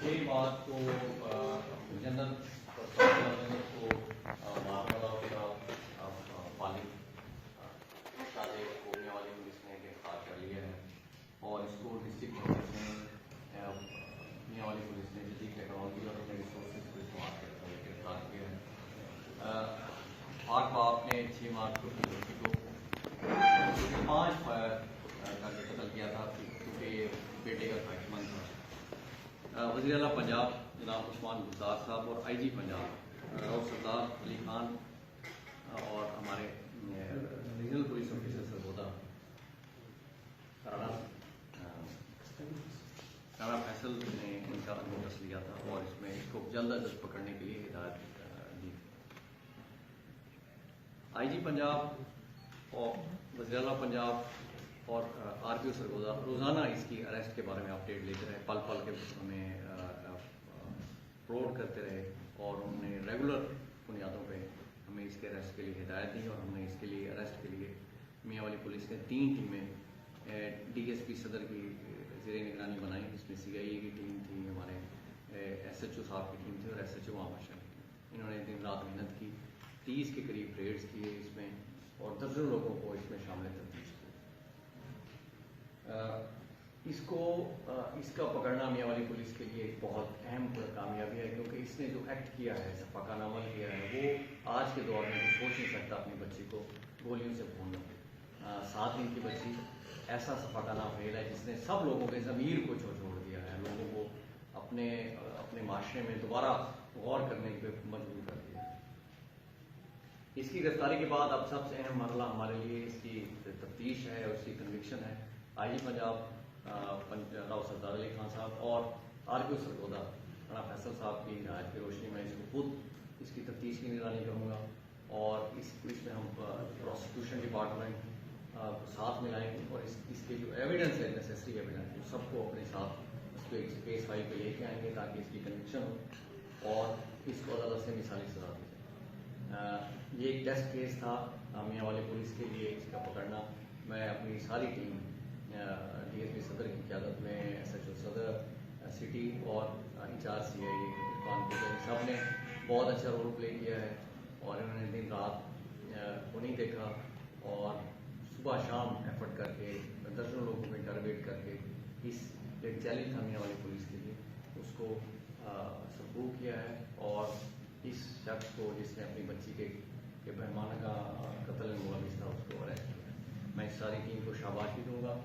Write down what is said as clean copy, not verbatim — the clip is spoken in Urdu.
ایک بات کو جنرل کو پالک شادی ہونے والی پولیس نے گرفتار کر لیا ہے اور اس کو ڈسٹرکٹ پولیس نے میاں والی پولیس نے جدید ٹیکنالوجی اور اپنے ریسورسز کو استعمال کرتے ہوئے گرفتار کیا ہے. پاک باپ نے 6 مارچ کو اپنی لڑکی کو 5 فائر کر کے قتل کیا تھا کیونکہ یہ بیٹے کا خواہش مند تھا. وزیر اعلیٰ پنجاب جناب عثمان بزدار صاحب اور آئی جی پنجاب راؤ سردار علی خان اور ہمارے regional police officer Sargodha Rana Faisal نے ان کا نوٹس لیا تھا اور اس میں اس کو جلد از جلد پکڑنے کے لیے ہدایت دی. آئی جی پنجاب اور وزیر اعلیٰ پنجاب اور آر پی او سرگودا روزانہ اس کی اریسٹ کے بارے میں اپڈیٹ لیتے رہے, پل پل کے ہمیں پروڈ کرتے رہے اور انہوں نے ریگولر بنیادوں پہ ہمیں اس کے اریسٹ کے لیے ہدایت دی اور ہم نے اس کے لیے اریسٹ کے لیے میاں والی پولیس نے 3 ٹیمیں ڈی ایس پی صدر کی زیر نگرانی بنائی, جس میں سی آئی اے کی ٹیم تھی, ہمارے ایس ایچ او صاحب کی ٹیم تھی اور ایس ایچ او عام اشرف کی. انہوں نے دن رات محنت کی, 30 کے قریب ریڈز کیے اس میں اور درجنوں لوگوں کو اس میں شامل تفتیش کی. اس کا پکڑنا میاں والی پولیس کے لیے ایک بہت اہم کامیابی ہے, کیونکہ اس نے جو ایکٹ کیا ہے, صفاقانہ عمل کیا ہے, وہ آج کے دور میں سوچ نہیں سکتا اپنی بچی کو گولیوں سے بھوننا. 7 دن کی بچی ایسا صفاقانہ فعل ہے جس نے سب لوگوں کے ضمیر کو چھوڑ دیا ہے, لوگوں کو اپنے معاشرے میں دوبارہ غور کرنے پہ مجبور کر دیا. اس کی گرفتاری کے بعد اب سب سے اہم مرحلہ ہمارے لیے اس کی تفتیش ہے اور اس کی کنوکشن ہے. آئی جی پنجاب راؤ سردار علی خان صاحب اور آر پی او سرگودا رانا فیصل صاحب کی ہدایت کی روشنی میں اس کو خود اس کی تفتیش کی نگرانی کروں گا اور اس میں ہم پروسیکیوشن ڈپارٹمنٹ کو ساتھ ملائیں گے اور اس کے جو ایویڈنس ہے, نیسیسری ایویڈنس, وہ سب کو اپنے ساتھ اس کو ایک کیس فائل پہ لے کے آئیں گے تاکہ اس کی کنوکشن ہو اور اس کو عدالت سے مثالی سزا دی جائے. یہ ایک ٹیسٹ کیس تھا میاں والے پولیس کے لیے اس کا پکڑنا. میں اپنی ساری ٹیم ڈی ایس پی صدر کی قیادت میں, ایس ایچ او صدر سٹی اور انچارج سی آئی اے کانپور, سب نے بہت اچھا رول پلے کیا ہے اور انہوں نے دن رات کو نہیں دیکھا اور صبح شام ایفرٹ کر کے درجنوں لوگوں کو انٹرویٹ کر کے اس ایک چیلنج تھا میاں والی پولیس کے لیے, اس کو سرکوب کیا ہے اور اس شخص کو جس نے اپنی بچی کے پیمانہ کا قتل ملوث تھا اس کو اریسٹ کیا. میں اس ساری ٹیم کو شاباشی دوں گا